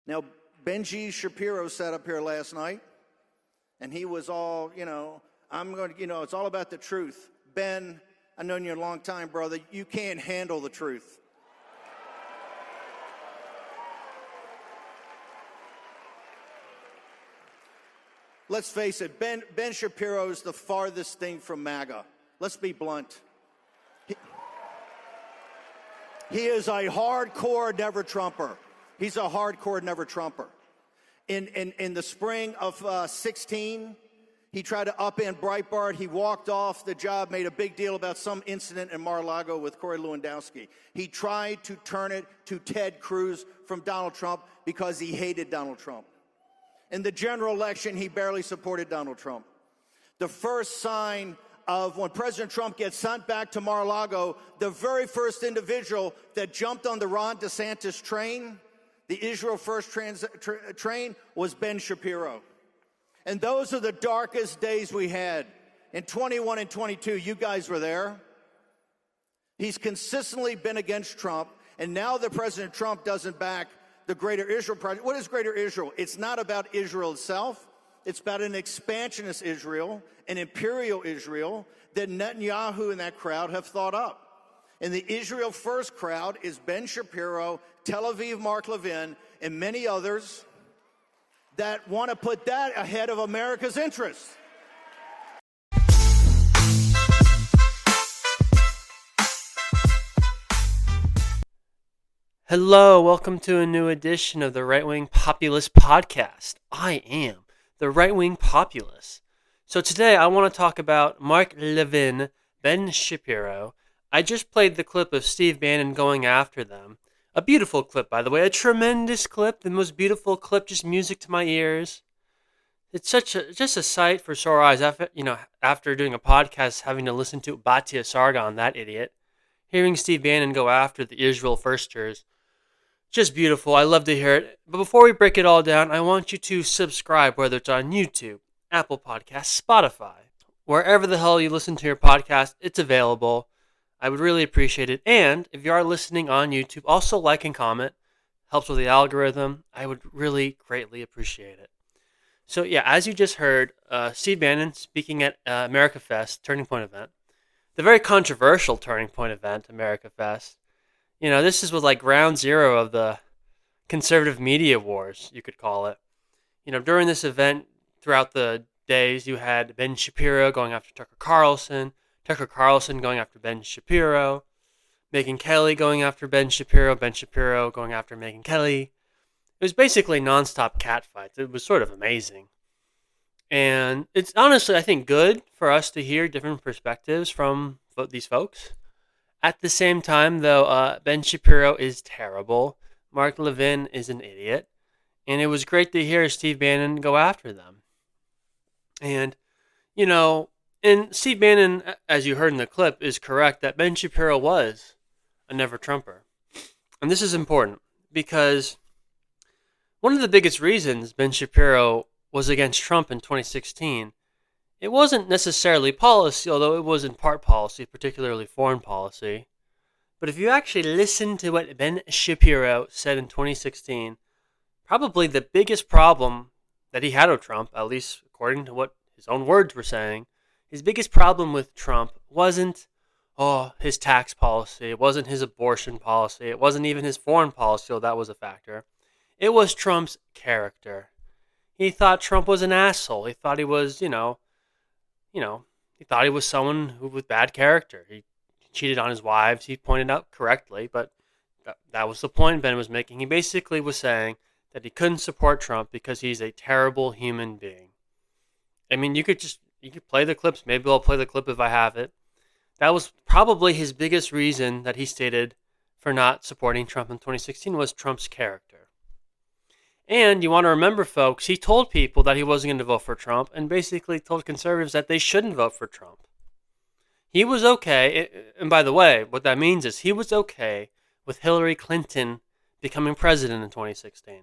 Now, Benji Shapiro sat up here last night, and he was all, it's all about the truth. Ben, I've known you a long time, brother. You can't handle the truth. Let's face it, Ben Shapiro is the farthest thing from MAGA. Let's be blunt. He is a hardcore never-Trumper. He's a hardcore never-Trumper. In the spring of 16, he tried to upend Breitbart. He walked off the job, made a big deal about some incident in Mar-a-Lago with Corey Lewandowski. He tried to turn it to Ted Cruz from Donald Trump because he hated Donald Trump. In the general election, he barely supported Donald Trump. The first sign of when President Trump gets sent back to Mar-a-Lago, the very first individual that jumped on the Ron DeSantis train, the Israel First train, was Ben Shapiro. And those are the darkest days we had. In 21 and 22, you guys were there. He's consistently been against Trump, and now that President Trump doesn't back the Greater Israel Project. What is Greater Israel? It's not about Israel itself. It's about an expansionist Israel, an imperial Israel that Netanyahu and that crowd have thought up. And the Israel First crowd is Ben Shapiro, Tel Aviv Mark Levin, and many others that want to put that ahead of America's interests. Hello, welcome to a new edition of the Right Wing Populist Podcast. I am the Right Wing Populist. So today I want to talk about Mark Levin, Ben Shapiro. I just played the clip of Steve Bannon going after them. A beautiful clip, by the way, a tremendous clip, the most beautiful clip, just music to my ears. It's just a sight for sore eyes. After doing a podcast, having to listen to Batia Sargon, that idiot, hearing Steve Bannon go after the Israel Firsters. Just beautiful. I love to hear it. But before we break it all down, I want you to subscribe, whether it's on YouTube, Apple Podcasts, Spotify. Wherever the hell you listen to your podcast, it's available. I would really appreciate it. And if you are listening on YouTube, also like and comment. Helps with the algorithm. I would really greatly appreciate it. So yeah, as you just heard, Steve Bannon speaking at America Fest, Turning Point event. The very controversial Turning Point event, America Fest. You know, this is like ground zero of the conservative media wars, you could call it. You know, during this event, throughout the days, you had Ben Shapiro going after Tucker Carlson going after Ben Shapiro, Megyn Kelly going after Ben Shapiro going after Megyn Kelly. It was basically nonstop catfights. It was sort of amazing. And it's honestly, I think, good for us to hear different perspectives from these folks. At the same time, though, Ben Shapiro is terrible. Mark Levin is an idiot. And it was great to hear Steve Bannon go after them. And, you know, and Steve Bannon, as you heard in the clip, is correct that Ben Shapiro was a never-Trumper. And this is important because one of the biggest reasons Ben Shapiro was against Trump in 2016, it wasn't necessarily policy, although it was in part policy, particularly foreign policy. But if you actually listen to what Ben Shapiro said in 2016, probably the biggest problem that he had with Trump, at least according to what his own words were saying, his biggest problem with Trump wasn't, his tax policy, it wasn't his abortion policy, it wasn't even his foreign policy, though that was a factor. It was Trump's character. He thought Trump was an asshole. He thought he was, he thought he was someone with bad character. He cheated on his wives, he pointed out correctly, but that was the point Ben was making. He basically was saying that he couldn't support Trump because he's a terrible human being. I mean, you could play the clips. Maybe I'll play the clip if I have it. That was probably his biggest reason that he stated for not supporting Trump in 2016 was Trump's character. And you want to remember, folks, he told people that he wasn't going to vote for Trump and basically told conservatives that they shouldn't vote for Trump. He was okay, and by the way, what that means is he was okay with Hillary Clinton becoming president in 2016.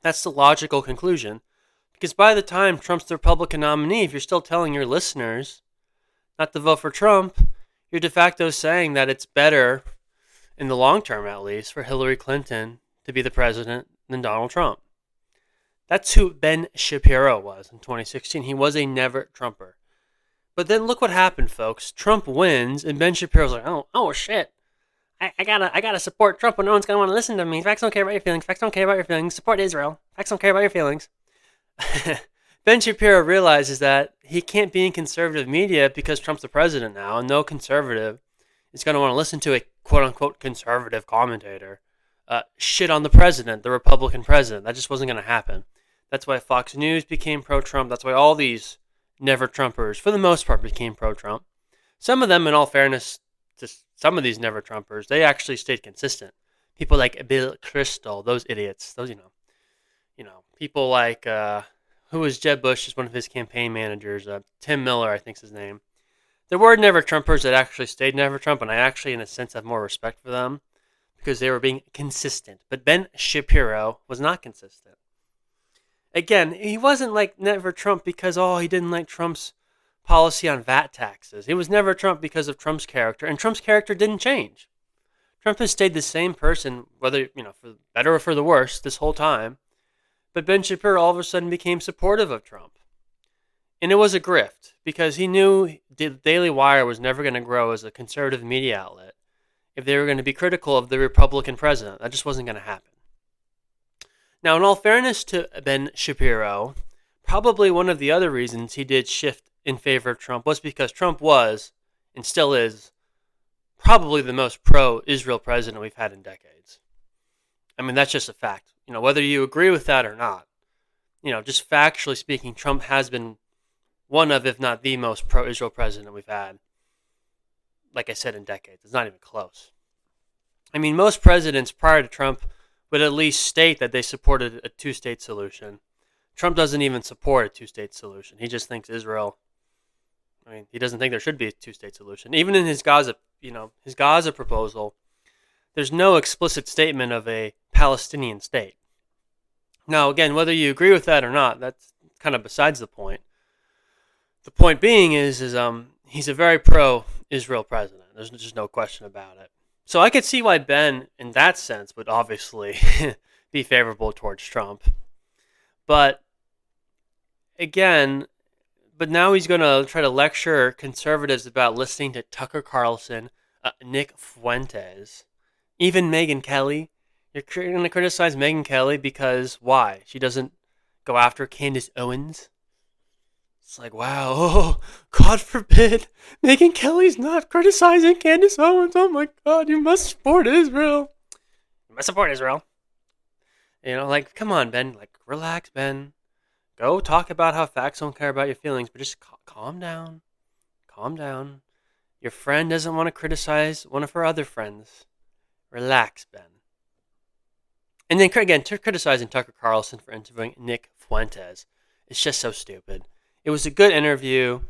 That's the logical conclusion, because by the time Trump's the Republican nominee, if you're still telling your listeners not to vote for Trump, you're de facto saying that it's better, in the long term at least, for Hillary Clinton to be the president than Donald Trump. That's who Ben Shapiro was in 2016. He was a never Trumper. But then look what happened, folks. Trump wins, and Ben Shapiro's like, oh shit. I gotta support Trump when no one's gonna want to listen to me. Facts don't care about your feelings. Facts don't care about your feelings. Support Israel. Facts don't care about your feelings. Ben Shapiro realizes that he can't be in conservative media because Trump's the president now, and no conservative is going to want to listen to a quote-unquote conservative commentator shit on the president, the Republican president. That just wasn't going to happen. That's why Fox News became pro-Trump. That's why all these never-Trumpers, for the most part, became pro-Trump. Some of them, in all fairness to some of these never-Trumpers, they actually stayed consistent. People like Bill Kristol, those idiots, those, people like... who was Jeb Bush, is one of his campaign managers. Tim Miller, I think is his name. There were never-Trumpers that actually stayed never-Trump, and I actually, in a sense, have more respect for them because they were being consistent. But Ben Shapiro was not consistent. Again, he wasn't like never-Trump because, he didn't like Trump's policy on VAT taxes. He was never-Trump because of Trump's character, and Trump's character didn't change. Trump has stayed the same person, whether, for the better or for the worse, this whole time. But Ben Shapiro all of a sudden became supportive of Trump. And it was a grift because he knew the Daily Wire was never going to grow as a conservative media outlet if they were going to be critical of the Republican president. That just wasn't going to happen. Now, in all fairness to Ben Shapiro, probably one of the other reasons he did shift in favor of Trump was because Trump was, and still is, probably the most pro-Israel president we've had in decades. I mean, that's just a fact. Whether you agree with that or not, just factually speaking, Trump has been one of, if not the most pro-Israel president we've had, like I said, in decades. It's not even close. I mean, most presidents prior to Trump would at least state that they supported a two-state solution. Trump doesn't even support a two-state solution. He just thinks Israel, he doesn't think there should be a two-state solution. Even in his Gaza proposal, there's no explicit statement of a Palestinian state. Now, again, whether you agree with that or not, that's kind of besides the point. The point being is he's a very pro-Israel president. There's just no question about it. So I could see why Ben, in that sense, would obviously be favorable towards Trump. But now he's going to try to lecture conservatives about listening to Tucker Carlson, Nick Fuentes, even Megyn Kelly. You're going to criticize Megyn Kelly because why? She doesn't go after Candace Owens. It's like, wow, God forbid, Megyn Kelly's not criticizing Candace Owens. Oh my God, you must support Israel. You must support Israel. Come on, Ben. Relax, Ben. Go talk about how facts don't care about your feelings, but just calm down. Calm down. Your friend doesn't want to criticize one of her other friends. Relax, Ben. And then, again, criticizing Tucker Carlson for interviewing Nick Fuentes. It's just so stupid. It was a good interview.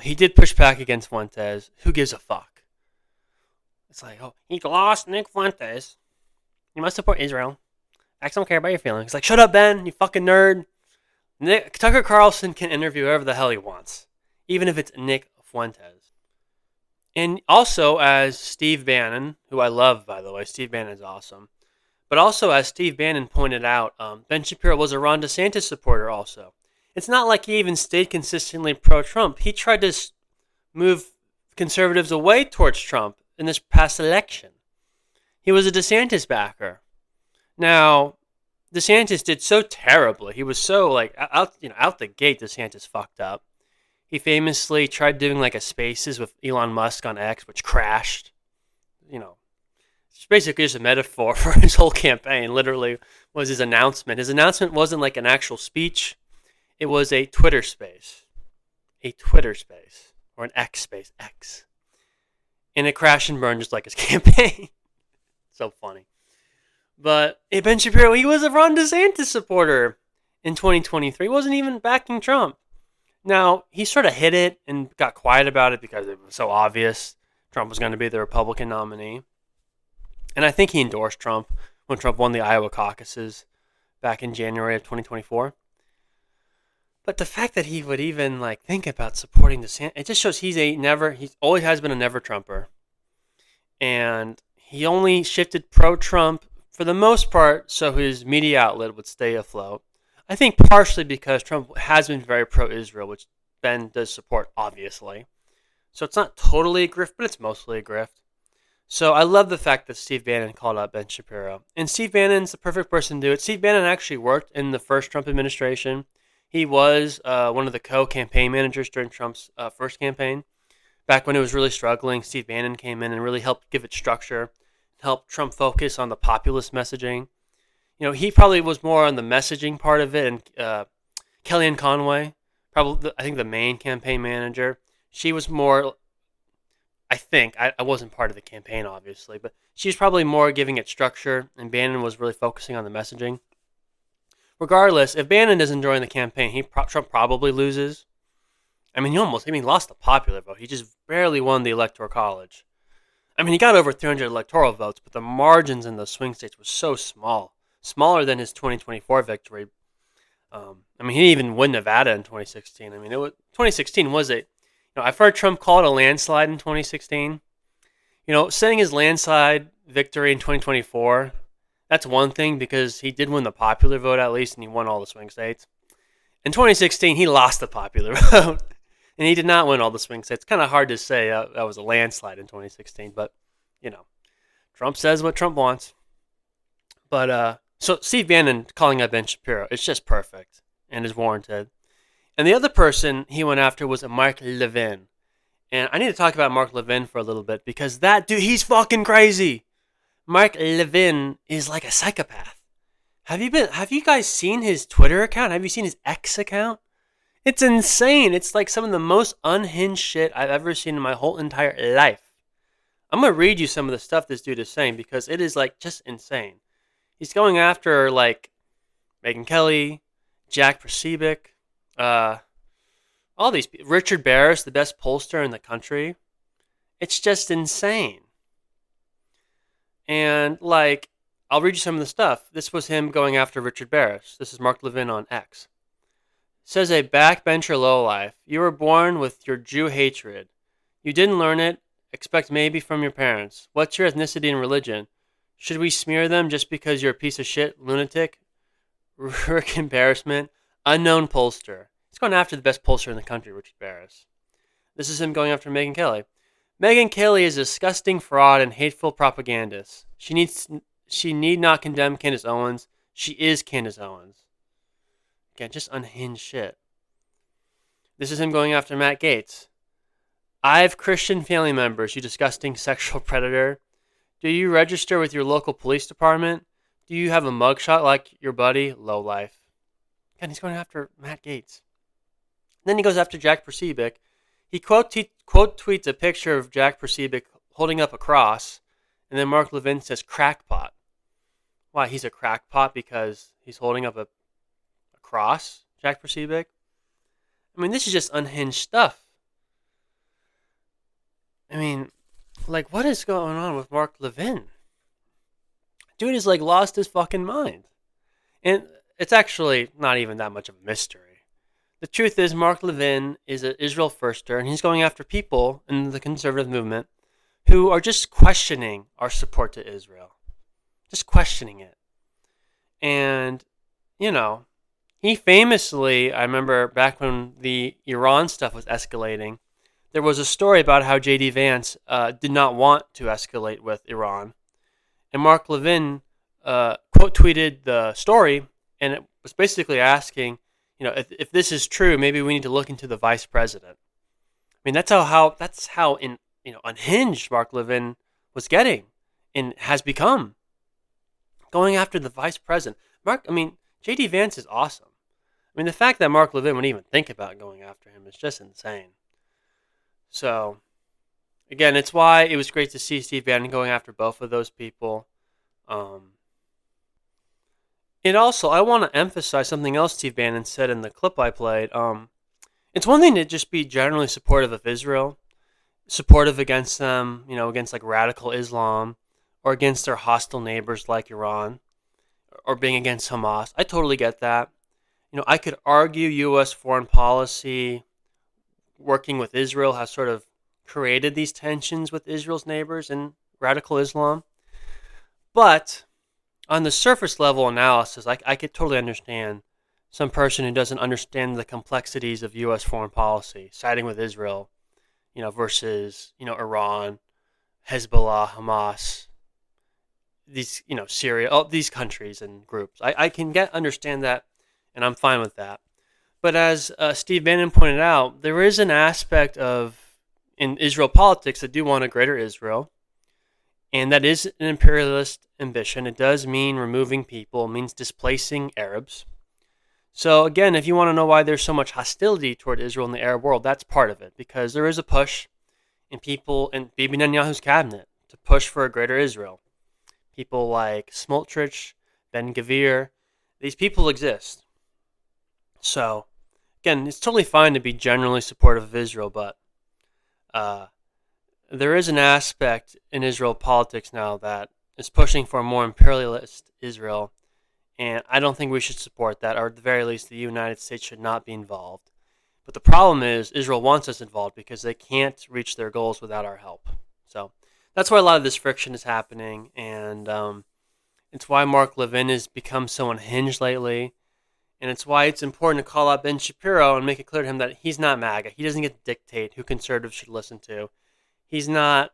He did push back against Fuentes. Who gives a fuck? It's like, he lost Nick Fuentes. You must support Israel. Facts don't care about your feelings. It's like, shut up, Ben, you fucking nerd. Tucker Carlson can interview whoever the hell he wants, even if it's Nick Fuentes. And also, as Steve Bannon, who I love, by the way, Steve Bannon is awesome. But also, as Steve Bannon pointed out, Ben Shapiro was a Ron DeSantis supporter also. It's not like he even stayed consistently pro-Trump. He tried to move conservatives away towards Trump in this past election. He was a DeSantis backer. Now, DeSantis did so terribly. He was so, out the gate, DeSantis fucked up. He famously tried doing a Spaces with Elon Musk on X, which crashed. It's basically just a metaphor for his whole campaign, literally, was his announcement. His announcement wasn't like an actual speech. It was a Twitter space. A Twitter space. Or an X space. X. And it crashed and burned just like his campaign. So funny. But Ben Shapiro, he was a Ron DeSantis supporter in 2023. He wasn't even backing Trump. Now, he sort of hid it and got quiet about it because it was so obvious Trump was going to be the Republican nominee. And I think he endorsed Trump when Trump won the Iowa caucuses back in January of 2024. But the fact that he would even think about supporting DeSantis, it just shows he always has been a never Trumper. And he only shifted pro-Trump for the most part, so his media outlet would stay afloat. I think partially because Trump has been very pro-Israel, which Ben does support, obviously. So it's not totally a grift, but it's mostly a grift. So I love the fact that Steve Bannon called out Ben Shapiro. And Steve Bannon's the perfect person to do it. Steve Bannon actually worked in the first Trump administration. He was one of the co-campaign managers during Trump's first campaign. Back when it was really struggling, Steve Bannon came in and really helped give it structure, helped Trump focus on the populist messaging. He probably was more on the messaging part of it, and Kellyanne Conway, probably I think the main campaign manager, she was more, I think, I wasn't part of the campaign, obviously, but she's probably more giving it structure, and Bannon was really focusing on the messaging. Regardless, if Bannon doesn't join the campaign, Trump probably loses. I mean, he lost the popular vote. He just barely won the Electoral College. I mean, he got over 300 electoral votes, but the margins in the swing states were so small, smaller than his 2024 victory. He didn't even win Nevada in 2016. 2016 was I've heard Trump call it a landslide in 2016. Saying his landslide victory in 2024, that's one thing because he did win the popular vote at least, and he won all the swing states. In 2016, he lost the popular vote, and he did not win all the swing states. It's kind of hard to say that was a landslide in 2016, but, Trump says what Trump wants. But, so Steve Bannon calling out Ben Shapiro, it's just perfect and is warranted. And the other person he went after was Mark Levin. And I need to talk about Mark Levin for a little bit because that dude, he's fucking crazy. Mark Levin is like a psychopath. Have you guys seen his Twitter account? Have you seen his X account? It's insane. It's like some of the most unhinged shit I've ever seen in my whole entire life. I'm going to read you some of the stuff this dude is saying because it is like just insane. He's going after like Megyn Kelly, Jack Prosebic, all these people. Richard Barris, the best pollster in the country. It's just insane. And like, I'll read you some of the stuff. This was him going after Richard Barris. This is Mark Levin on X. Says a backbencher lowlife. You were born with your Jew hatred. You didn't learn it. Expect maybe from your parents. What's your ethnicity and religion? Should we smear them just because you're a piece of shit, lunatic? Rick embarrassment. Unknown pollster. He's going after the best pollster in the country, Richard Barris. This is him going after Megyn Kelly. Megyn Kelly is a disgusting fraud and hateful propagandist. She need not condemn Candace Owens. She is Candace Owens. Again, just unhinged shit. This is him going after Matt Gaetz. I have Christian family members, you disgusting sexual predator. Do you register with your local police department? Do you have a mugshot like your buddy? Lowlife. Again, he's going after Matt Gaetz. Then he goes after Jack Prosebic. He quote tweets a picture of Jack Prosebic holding up a cross, and then Mark Levin says crackpot. Why, he's a crackpot because he's holding up a cross, Jack Prosebic? I mean, this is just unhinged stuff. I mean, like, what is going on with Mark Levin? Dude is like lost his fucking mind. And it's actually not even that much of a mystery. The truth is, Mark Levin is an Israel firster, and he's going after people in the conservative movement who are just questioning our support to Israel. Just questioning it. And, he famously, I remember back when the Iran stuff was escalating, there was a story about how J.D. Vance did not want to escalate with Iran. And Mark Levin quote tweeted the story, and it was basically asking, if this is true, maybe we need to look into the vice president. I mean, that's how unhinged Mark Levin was getting and has become. Going after the vice president. J.D. Vance is awesome. I mean, the fact that Mark Levin would even think about going after him is just insane. So, again, it's why it was great to see Steve Bannon going after both of those people. And also, I want to emphasize something else Steve Bannon said in the clip I played. It's one thing to just be generally supportive of Israel, supportive against them, against like radical Islam, or against their hostile neighbors like Iran, or being against Hamas. I totally get that. I could argue U.S. foreign policy working with Israel has sort of created these tensions with Israel's neighbors and radical Islam. But on the surface level analysis, I could totally understand some person who doesn't understand the complexities of U.S. foreign policy, siding with Israel, versus, Iran, Hezbollah, Hamas, these, Syria, all these countries and groups. I can understand that, and I'm fine with that. But as Steve Bannon pointed out, there is an aspect in Israel politics that do want a greater Israel, and that is an imperialist ambition. It does mean removing people, it means displacing Arabs. So again, if you want to know why there's so much hostility toward Israel in the Arab world, that's part of it, because there is a push in people in Bibi Netanyahu's cabinet to push for a greater Israel. People like Smotrich, Ben-Gvir, these people exist. So, again, it's totally fine to be generally supportive of Israel, but there is an aspect in Israel politics now that is pushing for a more imperialist Israel, and I don't think we should support that, or at the very least, the United States should not be involved. But the problem is Israel wants us involved because they can't reach their goals without our help. So that's why a lot of this friction is happening, and it's why Mark Levin has become so unhinged lately, and it's why it's important to call out Ben Shapiro and make it clear to him that he's not MAGA. He doesn't get to dictate who conservatives should listen to. He doesn't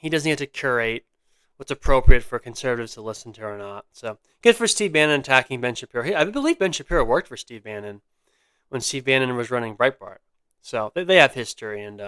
get to curate what's appropriate for conservatives to listen to or not. So good for Steve Bannon attacking Ben Shapiro. I believe Ben Shapiro worked for Steve Bannon when Steve Bannon was running Breitbart. So they have history, and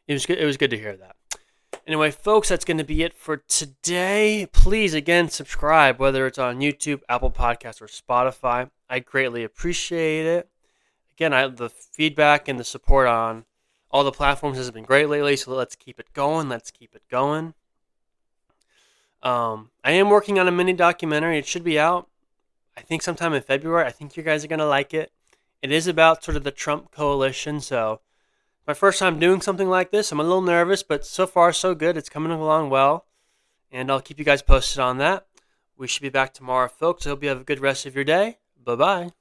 it was good. It was good to hear that. Anyway, folks, that's going to be it for today. Please, again, subscribe, whether it's on YouTube, Apple Podcasts, or Spotify. I greatly appreciate it. Again, the feedback and the support on all the platforms has been great lately, so let's keep it going. I am working on a mini documentary. It should be out, I think, sometime in February. I think you guys are going to like it. It is about sort of the Trump coalition, so my first time doing something like this. I'm a little nervous, but so far so good. It's coming along well, and I'll keep you guys posted on that. We should be back tomorrow, folks. I hope you have a good rest of your day. Bye-bye.